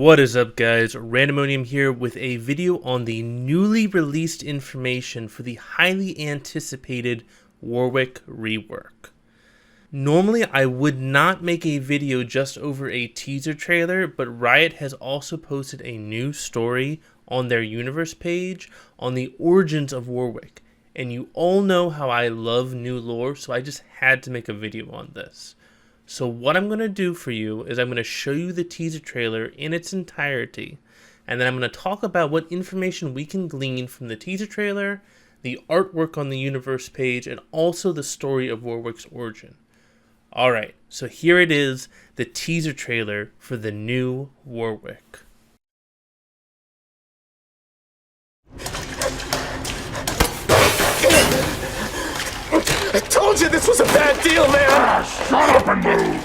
What is up, guys? Randomonium here with a video on the newly released information for the highly anticipated Warwick rework. Normally I would not make a video just over a teaser trailer, but Riot has also posted a new story on their universe page on the origins of Warwick. And you all know how I love new lore, so I just had to make a video on this. So what I'm going to do for you is I'm going to show you the teaser trailer in its entirety, and then I'm going to talk about what information we can glean from the teaser trailer, the artwork on the universe page, and also the story of Warwick's origin. Alright, so here it is, the teaser trailer for the new Warwick. I told you this was a bad deal, man! Shut up and move!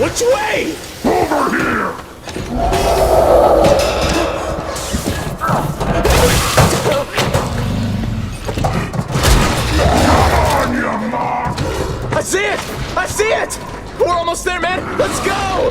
Which way? Over here! On your mark! I see it! I see it! We're almost there, man! Let's go!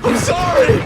I'm sorry!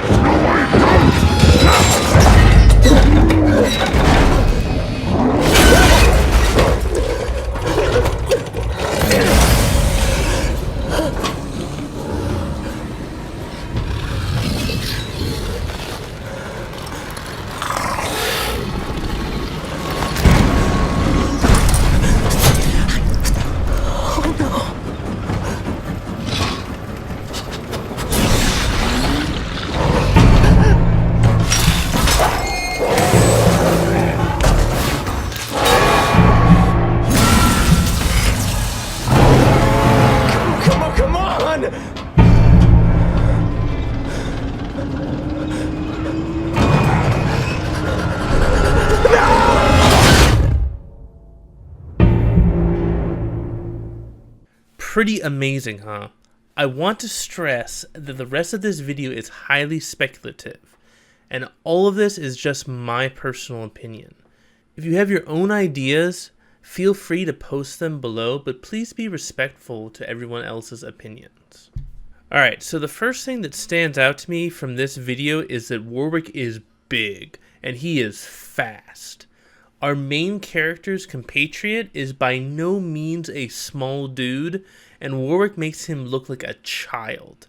Pretty amazing, huh? I want to stress that the rest of this video is highly speculative, and all of this is just my personal opinion. If you have your own ideas, feel free to post them below, but please be respectful to everyone else's opinions. Alright, so the first thing that stands out to me from this video is that Warwick is big, and he is fast. Our main character's compatriot is by no means a small dude, and Warwick makes him look like a child.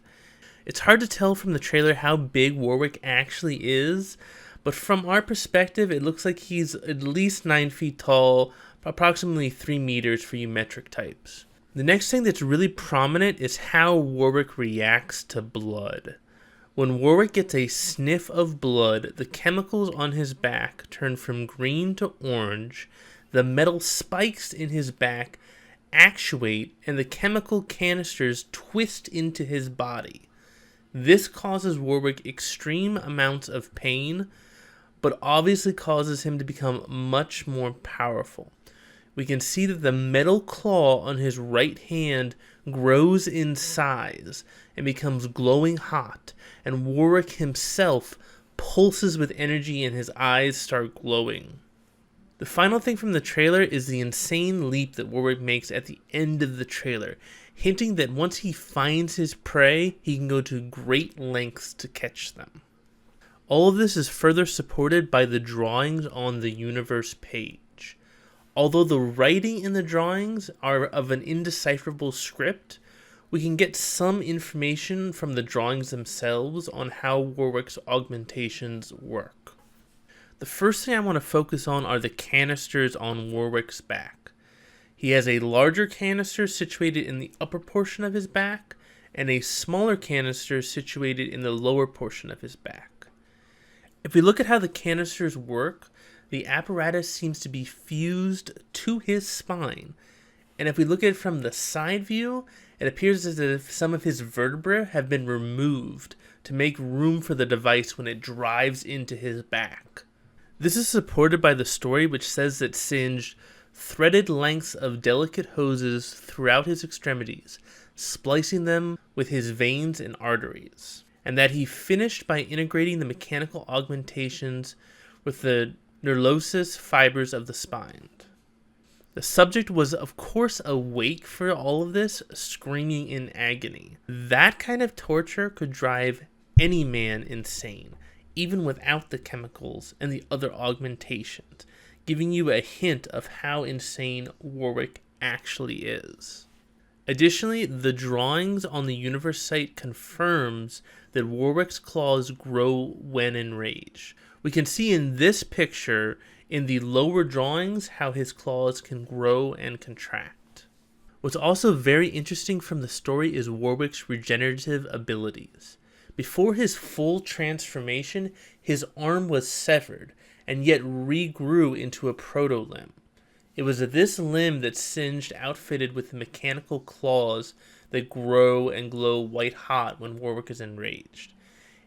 It's hard to tell from the trailer how big Warwick actually is, but from our perspective it looks like he's at least 9 feet tall, approximately 3 meters for you metric types. The next thing that's really prominent is how Warwick reacts to blood. When Warwick gets a sniff of blood, the chemicals on his back turn from green to orange, the metal spikes in his back actuate, and the chemical canisters twist into his body. This causes Warwick extreme amounts of pain, but obviously causes him to become much more powerful. We can see that the metal claw on his right hand grows in size and becomes glowing hot, and Warwick himself pulses with energy and his eyes start glowing. The final thing from the trailer is the insane leap that Warwick makes at the end of the trailer, hinting that once he finds his prey, he can go to great lengths to catch them. All of this is further supported by the drawings on the universe page. Although the writing in the drawings are of an indecipherable script, we can get some information from the drawings themselves on how Warwick's augmentations work. The first thing I want to focus on are the canisters on Warwick's back. He has a larger canister situated in the upper portion of his back, and a smaller canister situated in the lower portion of his back. If we look at how the canisters work, the apparatus seems to be fused to his spine, and if we look at it from the side view, it appears as if some of his vertebrae have been removed to make room for the device when it drives into his back. This is supported by the story, which says that singed threaded lengths of delicate hoses throughout his extremities, splicing them with his veins and arteries, and that he finished by integrating the mechanical augmentations with the nerlosis fibers of the spine. The subject was, of course, awake for all of this, screaming in agony. That kind of torture could drive any man insane, even without the chemicals and the other augmentations, giving you a hint of how insane Warwick actually is. Additionally, the drawings on the universe site confirms that Warwick's claws grow when enraged. We can see in this picture, in the lower drawings, how his claws can grow and contract. What's also very interesting from the story is Warwick's regenerative abilities. Before his full transformation, his arm was severed, and yet regrew into a proto-limb. It was this limb that Singed outfitted with the mechanical claws that grow and glow white hot when Warwick is enraged.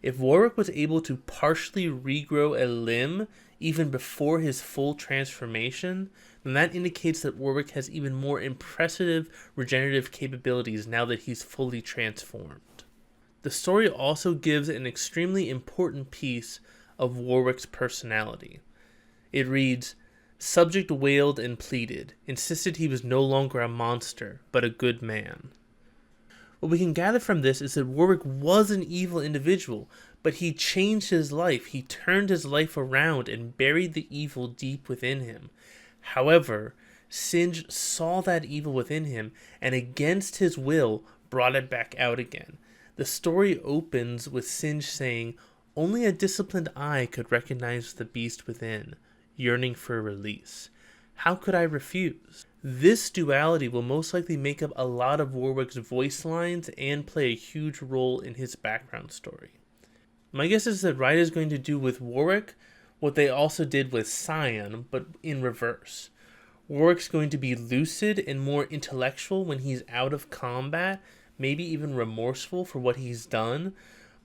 If Warwick was able to partially regrow a limb even before his full transformation, then that indicates that Warwick has even more impressive regenerative capabilities now that he's fully transformed. The story also gives an extremely important piece of Warwick's personality. It reads, "Subject wailed and pleaded, insisted he was no longer a monster, but a good man." What we can gather from this is that Warwick was an evil individual, but he changed his life. He turned his life around and buried the evil deep within him. However, Singed saw that evil within him and against his will brought it back out again. The story opens with Singed saying, "Only a disciplined eye could recognize the beast within, yearning for release. How could I refuse?" This duality will most likely make up a lot of Warwick's voice lines and play a huge role in his background story. My guess is that Riot is going to do with Warwick what they also did with Scion, but in reverse. Warwick's going to be lucid and more intellectual when he's out of combat, maybe even remorseful for what he's done,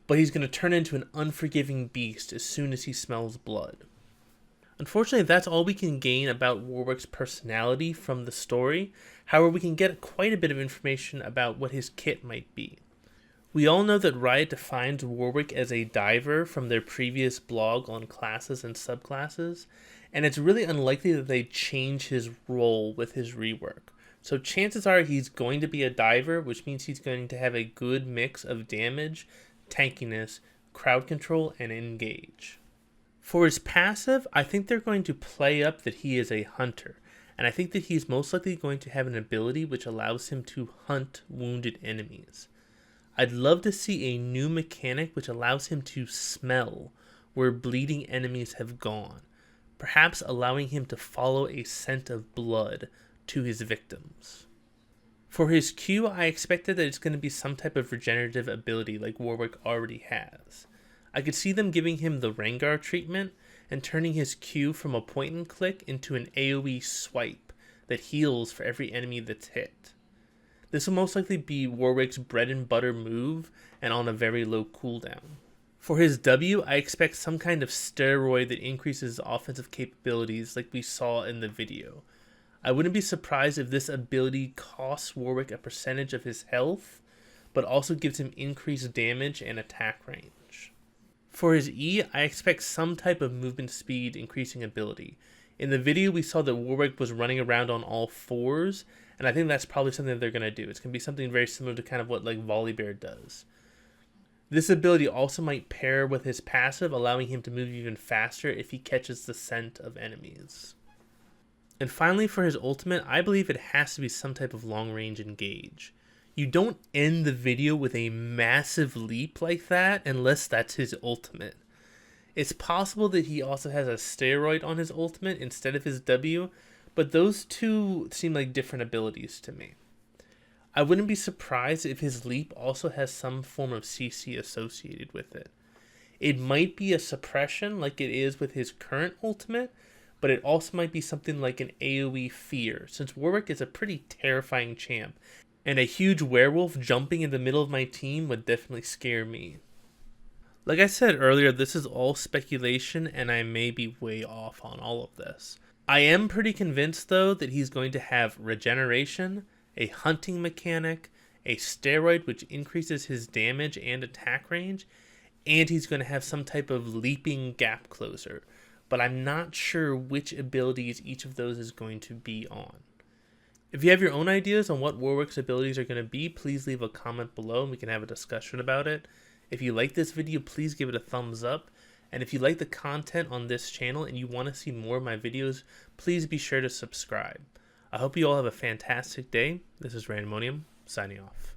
but he's going to turn into an unforgiving beast as soon as he smells blood. Unfortunately, that's all we can gain about Warwick's personality from the story. However, we can get quite a bit of information about what his kit might be. We all know that Riot defines Warwick as a diver from their previous blog on classes and subclasses, and it's really unlikely that they change his role with his rework. So chances are he's going to be a diver, which means he's going to have a good mix of damage, tankiness, crowd control, and engage. For his passive, I think they're going to play up that he is a hunter, and I think that he's most likely going to have an ability which allows him to hunt wounded enemies. I'd love to see a new mechanic which allows him to smell where bleeding enemies have gone, perhaps allowing him to follow a scent of blood to his victims. For his Q, I expected that it's going to be some type of regenerative ability like Warwick already has. I could see them giving him the Rengar treatment and turning his Q from a point and click into an AoE swipe that heals for every enemy that's hit. This will most likely be Warwick's bread and butter move and on a very low cooldown. For his W, I expect some kind of steroid that increases his offensive capabilities like we saw in the video. I wouldn't be surprised if this ability costs Warwick a percentage of his health, but also gives him increased damage and attack range. For his E, I expect some type of movement speed increasing ability. In the video, we saw that Warwick was running around on all fours, and I think that's probably something they're going to do. It's going to be something very similar to kind of what like Volibear does. This ability also might pair with his passive, allowing him to move even faster if he catches the scent of enemies. And finally, for his ultimate, I believe it has to be some type of long-range engage. You don't end the video with a massive leap like that unless that's his ultimate. It's possible that he also has a steroid on his ultimate instead of his W, but those two seem like different abilities to me. I wouldn't be surprised if his leap also has some form of CC associated with it. It might be a suppression like it is with his current ultimate, but it also might be something like an AoE fear, since Warwick is a pretty terrifying champ, and a huge werewolf jumping in the middle of my team would definitely scare me. Like I said earlier, this is all speculation, and I may be way off on all of this. I am pretty convinced, though, that he's going to have regeneration, a hunting mechanic, a steroid which increases his damage and attack range, and he's going to have some type of leaping gap closer. But I'm not sure which abilities each of those is going to be on. If you have your own ideas on what Warwick's abilities are going to be, please leave a comment below and we can have a discussion about it. If you like this video, please give it a thumbs up. And if you like the content on this channel and you want to see more of my videos, please be sure to subscribe. I hope you all have a fantastic day. This is Randomonium, signing off.